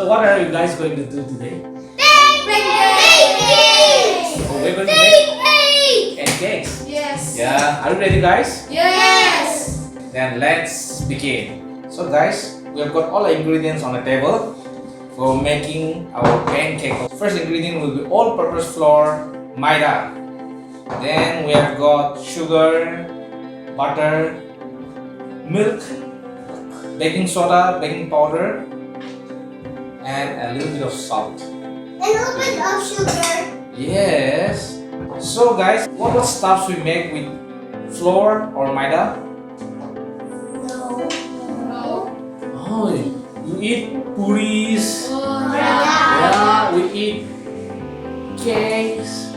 So what are you guys going to do today? Pancakes! Oh, we're going to make pancakes. Yes. Yeah, are you ready, guys? Yes. Then let's begin. So guys, we have got all the ingredients on the table for making our pancake. First ingredient will be all-purpose flour, maida. Then we have got sugar, butter, milk, baking soda, baking powder, and a little bit of salt. A little bit of sugar. Yes. So guys, what stuffs we make with flour or maida? No. Oh, you eat puris. Yeah. Yeah, we eat cakes.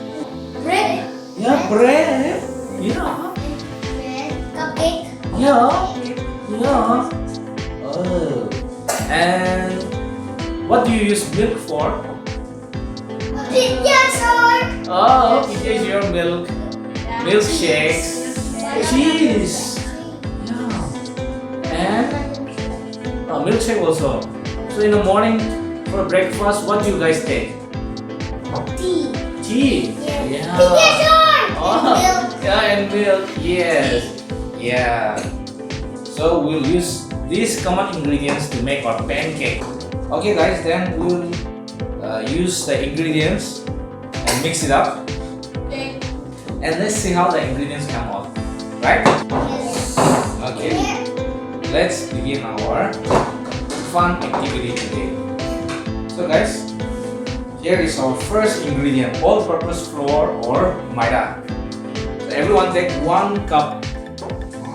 Bread. Yeah, bread. Yeah. Bread. Cupcake. Yeah. Yeah. Oh. And what do you use milk for? Yes, sir. Oh, it is your milk. Milkshakes. Cheese. Yeah. And milkshake also. So in the morning for breakfast, what do you guys take? Tea. Tea. Yes. Yeah. Yes, sir. Oh, Milk. yeah, and milk. Yes. Yeah. So we'll use these common ingredients to make our pancake. Okay, guys. Then we'll use the ingredients and mix it up. Okay. And let's see how the ingredients come out. Right? Yes. Okay. Let's begin our fun activity today. So guys, here is our first ingredient, all-purpose flour or maida. So everyone take 1 cup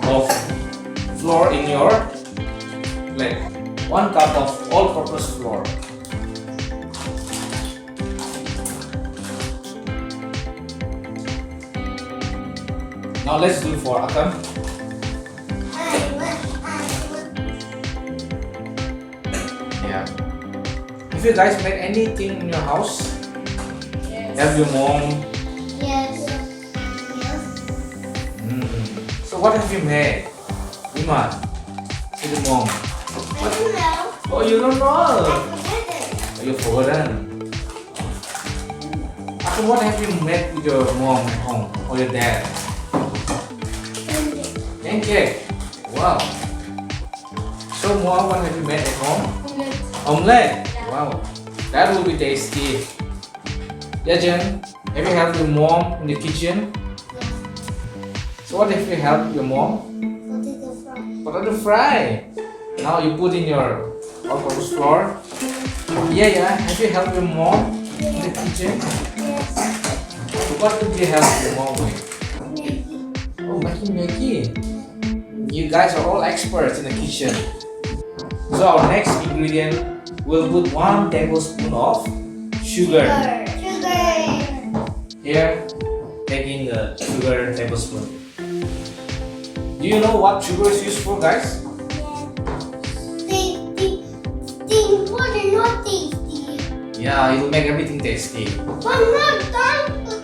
of flour in your plate. 1 cup of all-purpose flour. Now let's do for Akam. Yeah. If you guys make anything in your house, have your mom. Yes. So what have you made? Lima, to the mom. I don't know. Oh, you don't know. I forget it. Oh, you forgotten. So what have you made with your mom at home or your dad? Pancake. Wow. So mom, what have you made at home? Omelette. Wow. That will be tasty. Yeah, Jen. Have you helped your mom in the kitchen? So what have you helped your mom? Potato fry. Potato fry. Now you put in your all-purpose flour. Yeah. Have you helped your mom in the kitchen? Yes. What did you help your mom with? Maggie. Oh, making Maggie. You guys are all experts in the kitchen. So our next ingredient, we'll put 1 tablespoon of sugar. Sugar. Here, taking the sugar tablespoon. Do you know what sugar is used for, guys? Tasty. Water, not tasty. Yeah, it will make everything tasty. But not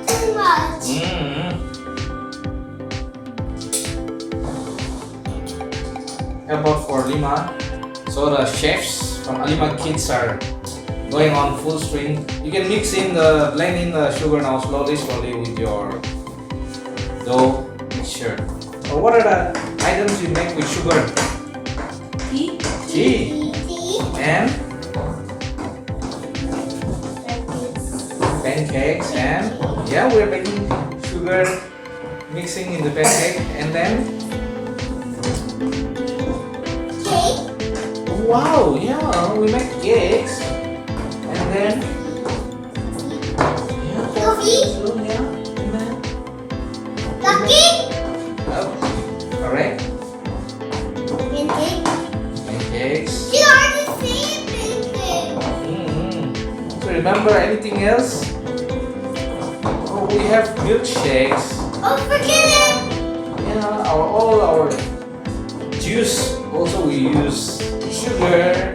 too much. How about for Lima? So the chefs from Alima Kids are going on full swing. You can blend in the sugar now slowly with your dough mixture. So what are the items you make with sugar? Tea. Tea. And pancakes and yeah, we're making sugar mixing in the pancake and then Cake. wow, yeah, we make cakes and then yeah, Coffee. so, yeah, and then Cupcake. oh, correct. Pancake. Pancakes. You already said pancake. So remember anything else? Oh, we have milkshakes. Oh, forget it. Yeah, all our juice also we use sugar.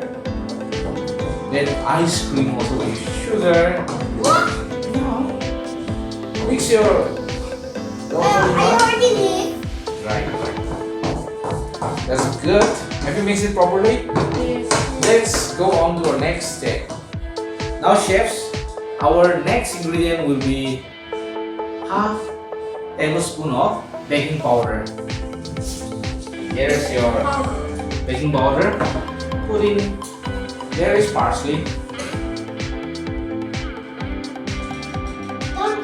Then ice cream also we use sugar. What? Mix your I already did. Right. That's good. Have you mixed it properly? Yes. let's go on to our next step. Now chefs, our next ingredient will be half tablespoon of baking powder. Here is your baking powder. Put in, there is parsley.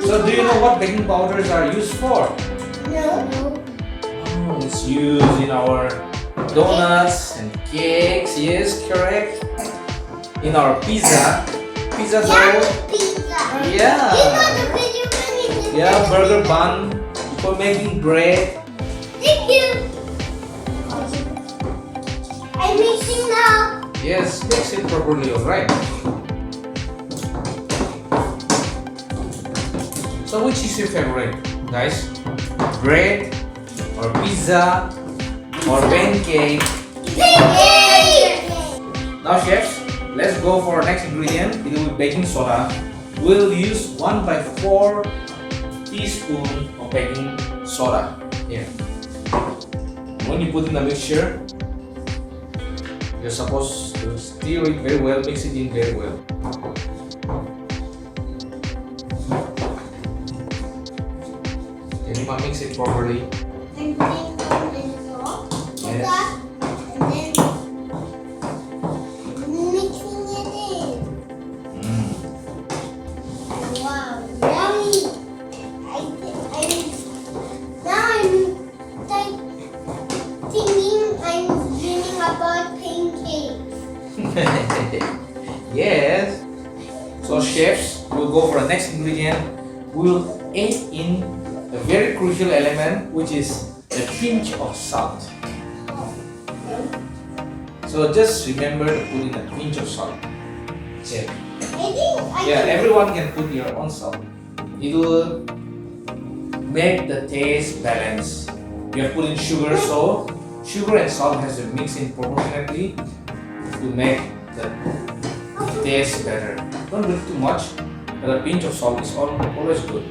So do you know what baking powders are used for? No. Oh, it's used in our donuts and cakes. Yes, correct. In our pizza dough. Pizza. Yeah. You know the video when you Yeah, burger bun for making bread. Thank you. I'm mixing now. Yes, mix it properly, alright. So which is your favorite, guys? Bread or pizza or pancake? Pancake. Now chefs, let's go for our next ingredient. It will be baking soda. We'll use 1/4 teaspoon of baking soda. Here. When you put in the mixture, you're supposed to stir it very well, mix it in very well. Can you mix it properly? And then Yes. and then mixing it in. Wow, yummy! Now I'm thinking I'm dreaming about pancakes. Yes. So chefs, we'll go for the next ingredient. We'll add in a very crucial element, which is a pinch of salt. So just remember to put in a pinch of salt. Check. Yeah, everyone can put your own salt. It will make the taste balance. You have put in sugar, so sugar and salt has to mix in proportionately to make the taste better. Don't do too much, but a pinch of salt is always good.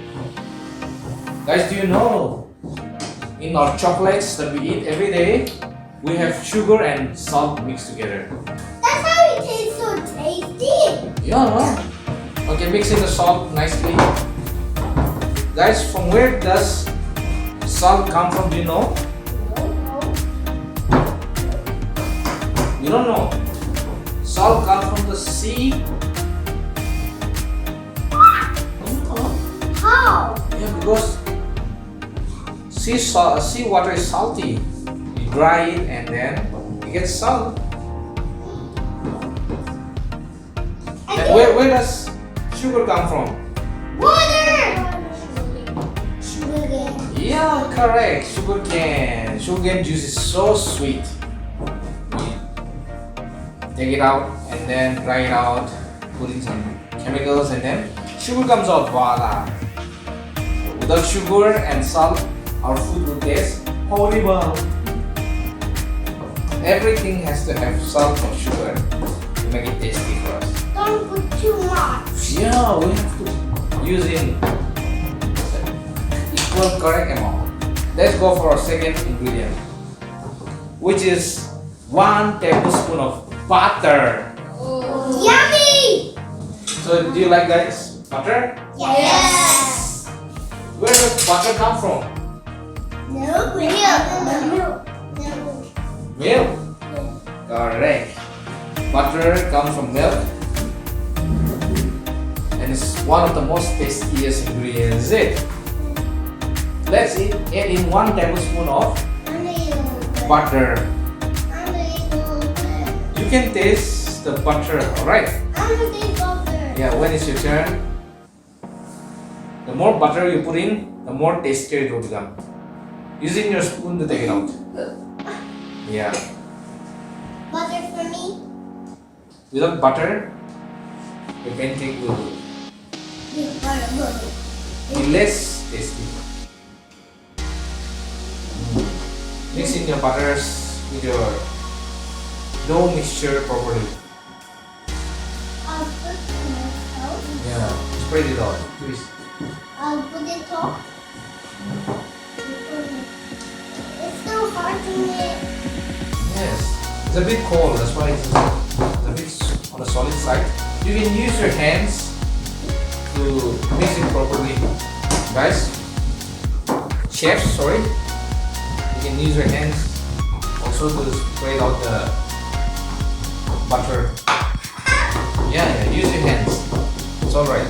Guys, do you know in our chocolates that we eat every day, we have sugar and salt mixed together? That's how it tastes so tasty. Yeah, no? Okay, mix in the salt nicely. Guys, from where does salt come from? Do you know? You don't know. Salt comes from the sea. How? Yeah, because sea water is salty. You dry it and then you get salt. And where does sugar come from? Water. Sugar. Yeah, correct. Sugarcane. Sugarcane juice is so sweet. Take it out and then dry it out. Put in some chemicals and then sugar comes out. Voila. Without sugar and salt, our food will taste horrible. Everything has to have salt or sugar to make it tasty for us. Don't put too much. Yeah, we have to use in equal correct amount. Let's go for our second ingredient, which is 1 tablespoon of butter. Yummy. So do you like, guys, butter? Yes. Where does butter come from? No, milk. Milk. Correct. Butter comes from milk, and it's one of the most tastiest ingredients. Is it? Let's add in 1 tablespoon of butter. You can taste the butter, alright? Yeah, when it's your turn, the more butter you put in, the more tastier it will become. Using your spoon to take it out. Yeah. Butter for me. Without butter, your pancake will be less tasty. Mix in your butters with your dough mixture properly. I'll put myself. Yeah, spread it out. Please. I'll put it top. It's so hard to make. Yes, it's a bit cold. That's why it's a solid side. You can use your hands to mix it properly, guys. Chefs, sorry. You can use your hands also to spread out the butter. Yeah, use your hands. It's alright.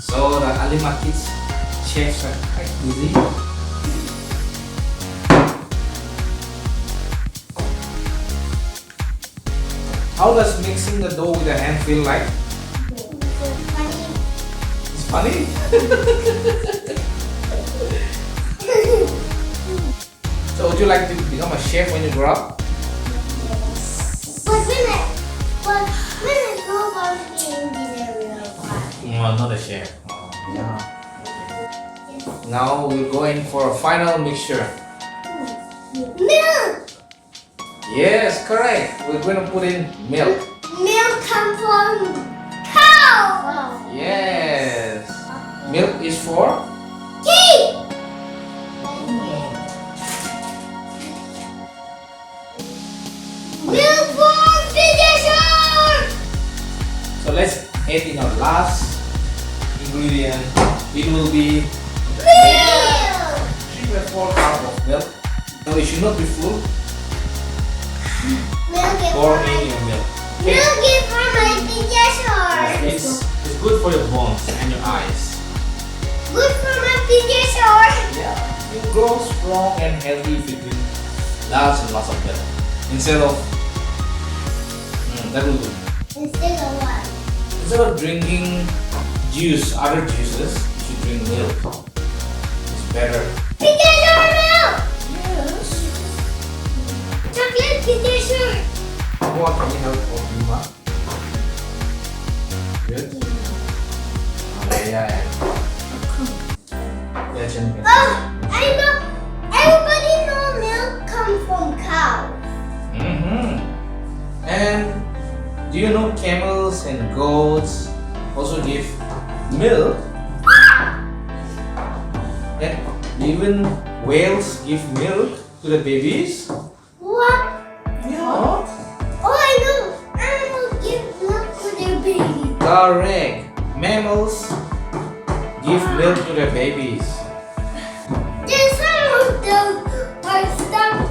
So the Alima Kids chefs are quite busy. How does mixing the dough with the hand feel like? It's funny? So would you like to become a chef when you grow up? But when I grow up, I'm going to be a real one. No, not a chef. Oh, yeah. Now we're going for a final mixture. Milk! Yes, correct. We're going to put in milk. Milk comes from cow! Yes. Milk is for? Tea! Milk for finisher! So let's add in our last ingredient. It will be Milk! 3/4 cup of milk. No, it should not be full. Milk is Pour for in my, your milk. milk is for my finisher! It's good for your bones and your eyes. Good for my finisher! Yeah, you grow strong and healthy if you drink lots and lots of milk. Instead of that will do. Instead of what? Instead of drinking juice, other juices, you should drink milk. It's better. Finisher milk! Yes. Chocolate finisher! What can you help for Alima? Good. Yeah. Yeah, Chen. Oh, I know. Everybody know milk comes from cows. And do you know camels and goats also give milk? And even whales give milk to the babies? What? Yeah. Oh, I know. Animals give milk to their baby. Correct. Mammals give milk to their babies. Then some of them are stuck.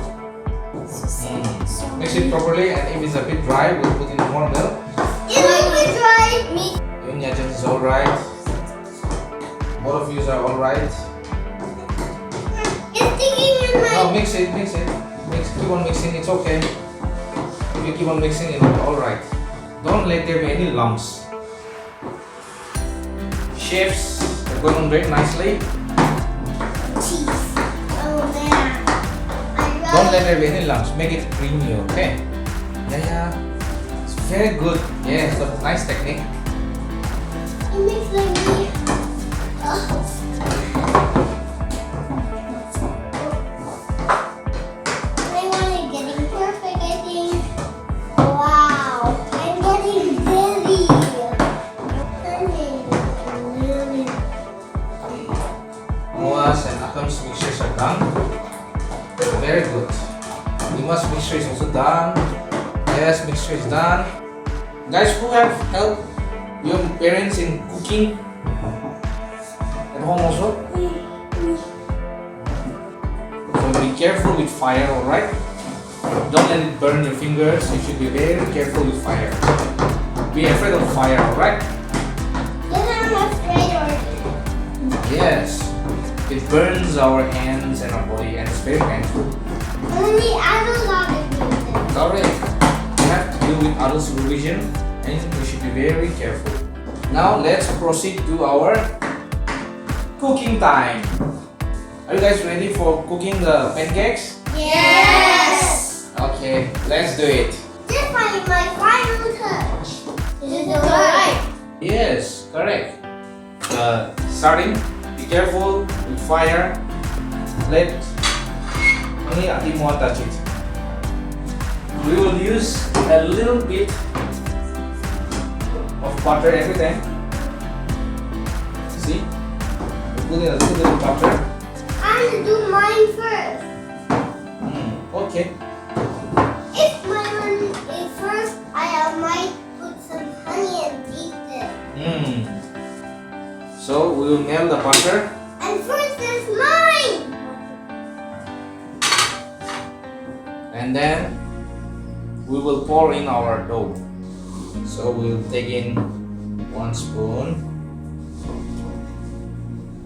Mix it properly, and if it's a bit dry, we'll put in more milk. It will be dry meat. Even Yachan is alright. Both of you are alright. It's sticking in my. No, mix it. Keep on mixing, it's okay. If you keep on mixing, it will be alright. Don't let there be any lumps. Chefs are going on very nicely. Cheese. Oh man. Don't let there be any lumps. Make it creamy, okay? Yeah. It's very good. Yeah, it's a nice technique. It makes like me. My one is getting perfect, I think. Wow. I'm getting very. Noah's and Akam's mixtures are done. Very good. Lima's mixture is also done. Aya's mixture is done. Guys, who have helped your parents in cooking at home also? So be careful with fire, alright? Don't let it burn your fingers. You should be very careful with fire. Be afraid of fire, alright? Then I'm afraid already. Yes. It burns our hands and our body, and it's very painful. Only adults are doing this. Correct. You have to deal with adult supervision, and we should be very careful. Now let's proceed to our cooking time. Are you guys ready for cooking the pancakes? Yes! Okay, let's do it. This one is my final touch. Is it alright? Yes, correct. Starting, be careful with fire. Let only Alima touch it. We will use a little bit of butter every time. See? We put in a little bit of butter. I'm gonna do mine first. Okay. So we will melt the butter. And first is mine. And then we will pour in our dough. So we will take in 1 spoon.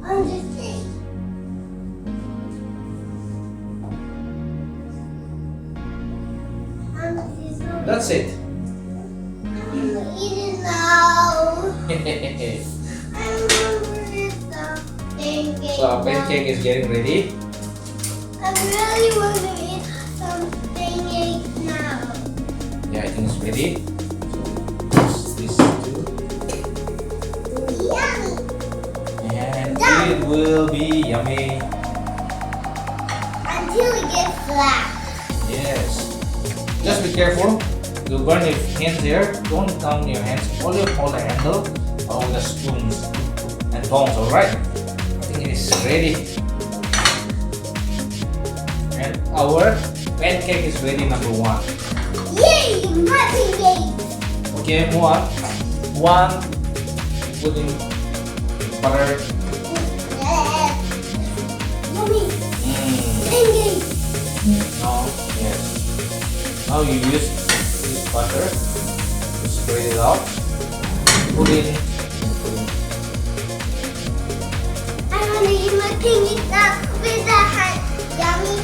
I'm just saying. That's it. I'm gonna eat it now. I'm hungry for pancake. So our pancake is getting ready. I really want to eat some pancake now. Yeah, I think it's ready. So this too. Yummy. And Done. it will be yummy. Until it gets flat. Yes. Just be careful. You'll burn your hands here. Don't count your hands. Only hold the handle or with the spoons and tongs, alright? I think it is ready. And our pancake is ready, number 1. Yay! My pancake. Okay, move on. 1, put in butter. Yummy. Mm. Pancake. Now, yes. Now you use this butter to spread it out. Put in. I want to eat my pancake now with the yummy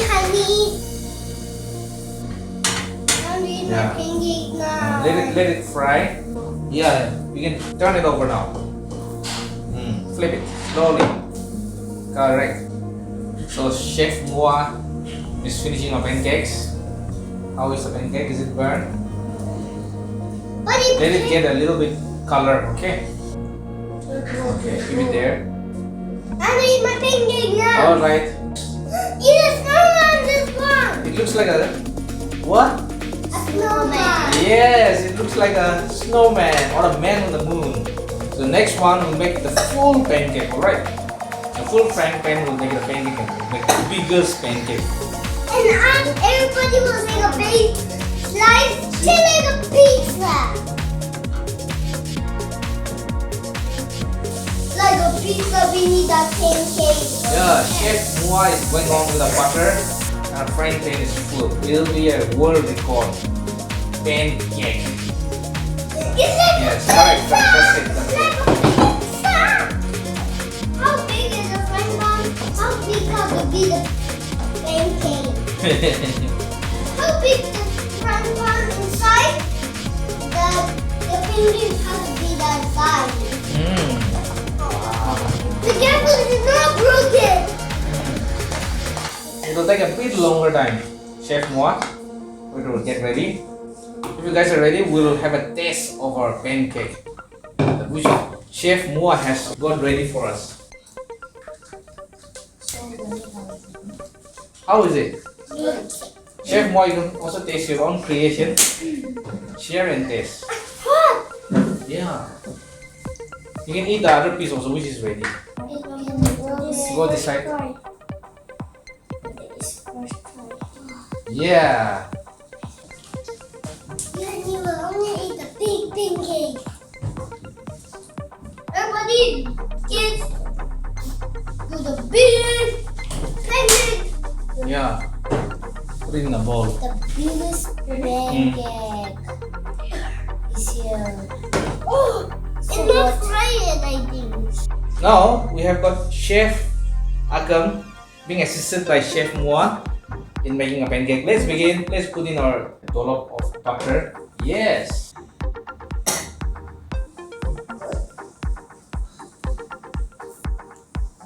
honey. I want to eat Yeah. my pancake now. Let it fry. Yeah, you can turn it over now. Flip it slowly. Correct. So Chef Moa is finishing our pancakes. How is the pancake? Is it burned? What is Let it get a little bit color, okay? Okay, keep it there. I want to eat my pancake now. Alright. Eat a snowman, this one. It looks like a what? A snowman. Yes, it looks like a snowman or a man on the moon. So next one we'll make the full pancake, alright? The full frying pan will make the pancake and we'll make the biggest pancake. And everybody will take a big slice to make a pizza. Like a pizza, we need a pancake. Yeah, Chef Moa is going on with the butter and our frying pan is full. It will be a world record pancake. It's like Yes, a correct, pizza. that's it. It's like a pizza. How big is the frying pan? How big could be the pancake? How big the front one inside? The pancake has to be that size. Be careful, it's not broken. It will take a bit longer time. Chef Moa, we will get ready. If you guys are ready, we will have a taste of our pancake, which Chef Moa has got ready for us. How is it? Good. Chef Moa, you can also taste your own creation. Share and taste. What? Yeah. You can eat the other piece also, which is ready. Go this side. Yeah. Yeah, you will only eat the big pancake. Everybody, kids, do the big pancake. Yeah. Put it in a bowl. The biggest pancake is here. Oh, it's not fried, I think. Now we have got Chef Agam being assisted by Chef Moa in making a pancake. Let's begin. Let's put in our dollop of butter. Yes.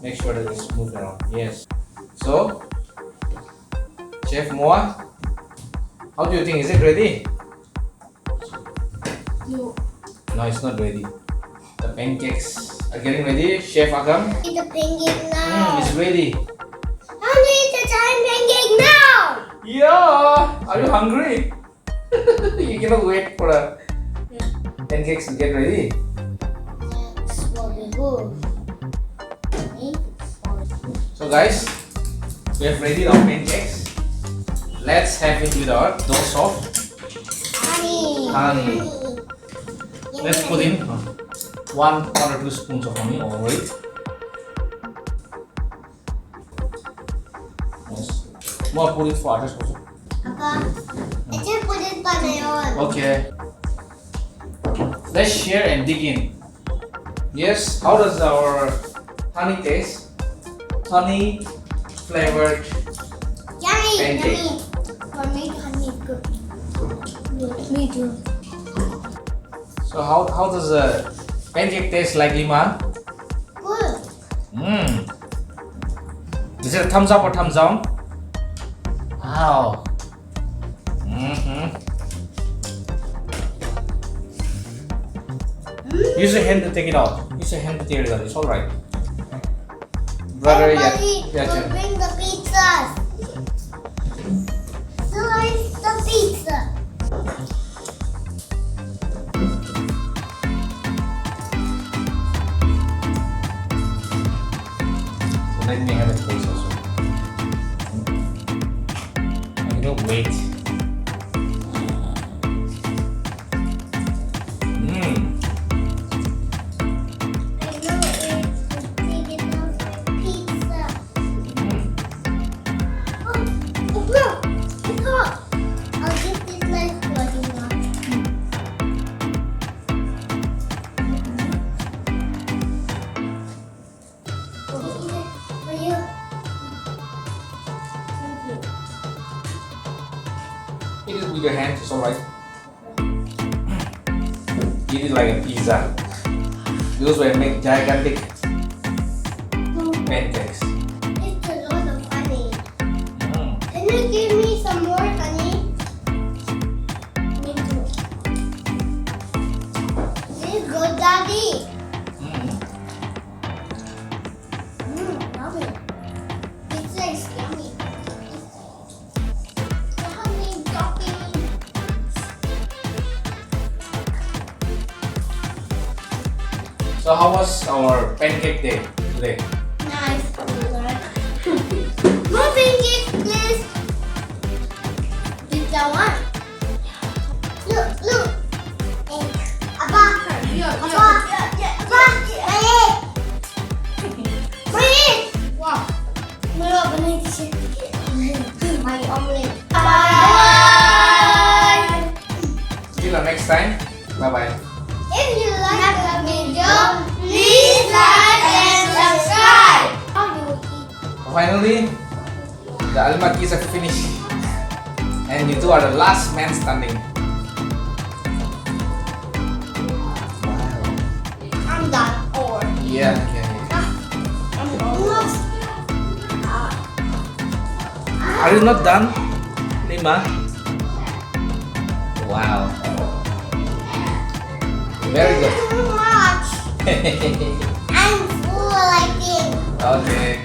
Make sure that it's smooth around. Yes. So, Chef Moa, how do you think? Is it ready? No. No, it's not ready. The pancakes are getting ready. Chef Agam, Eat the pancake now. it's ready. I want to eat the giant pancake now. Yeah. Are you hungry? You cannot wait for the pancakes to get ready. That's what we do. So guys, we have ready our pancakes. Let's have it with our dose of Honey. honey. Let's put in 1 or 2 spoons of honey over it. Yes. More put it for others also. Papa, I just put it by my own. Okay. Let's share and dig in. Yes, how does our honey taste? Honey flavored Yummy, pancake. yummy. For me, honey is good. Me too. So how does the pancake taste like, Lima? Good. Mmm. Is it a thumbs up or thumbs down? Wow. Use your hand to take it out. Use your hand to tear it out. It's alright. Brother, Everybody yeah, will bring the pizzas. Slice the pizza. So let me have a taste also. I don't wait. Mmm. I know it's the biggest pizza. Oh, look! It's hot. I'll give this nice body now. For you. Thank you. Eat it with your hands, it's alright. Eat it like a pizza. Those will make gigantic pancakes. It's a lot of honey. Mm. Can you give me some more honey? Me too. This is good, Daddy. Mm. Yummy. Pizza is yummy. The honey dropping. So how was our pancake day today? Nice. More pancakes, please. Pizza one. Look, look. Abba. Abba. Abba. Bring. Wow. Mula banay siya. My omelet. Bye. See you next time. Bye bye. If you like the video, please like and subscribe. How do you eat? Finally, the Alima Kids have finished. And you two are the last man standing. I'm done. Or Yeah. I'm almost. Are you not done, Lima? Wow. Very good. Too much. I'm full, I think. Okay.